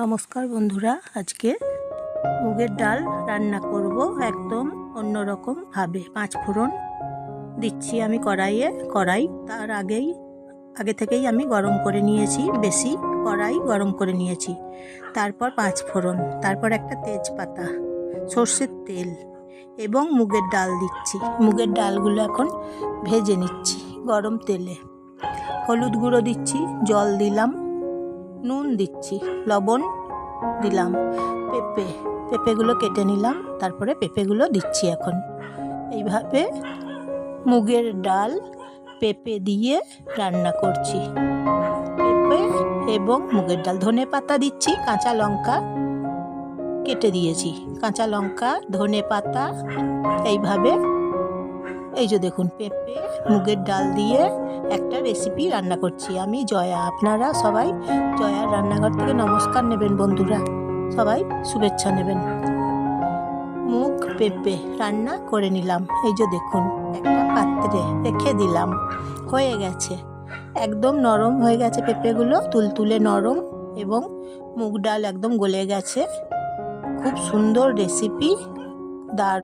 নমস্কার বন্ধুরা, আজকে মুগের ডাল রান্না করব একদম অন্যরকম ভাবে। 5 ফোড়ন দিচ্ছি আমি কড়াই তার আগে থেকেই আমি গরম করে নিয়েছি, বেশি কড়াই গরম করে নিয়েছি। তারপর 5 ফোড়ন, তারপর একটা তেজপাতা, সর্ষের তেল এবং মুগের ডাল দিচ্ছি। মুগের ডালগুলো এখন ভেজে নিচ্ছি গরম তেলে। হলুদ গুঁড়ো দিচ্ছি, জল দিলাম, নুন দিচ্ছি, লবণ দিলাম, পেঁপেগুলো কেটে নিলাম, তারপরে পেঁপেগুলো দিচ্ছি। এখন এইভাবে মুগের ডাল পেঁপে দিয়ে রান্না করছি। পেঁপে এবং মুগের ডাল, ধনে পাতা দিচ্ছি, কাঁচা লঙ্কা কেটে দিয়েছি, কাঁচা লঙ্কা, ধনে পাতা, এইভাবে এই যে দেখুন পেঁপে মুগের ডাল দিয়ে একটা রেসিপি রান্না করছি। আমি জয়া, আপনারা সবাই জয়ার রান্নাঘর থেকে নমস্কার নেবেন বন্ধুরা, সবাই শুভেচ্ছা নেবেন। মুগ পেঁপে রান্না করে নিলাম, এই যে দেখুন একটা পাত্রে রেখে দিলাম, হয়ে গেছে, একদম নরম হয়ে গেছে পেঁপেগুলো, তুলতুলে নরম, এবং মুগ ডাল একদম গলে গেছে। খুব সুন্দর রেসিপি,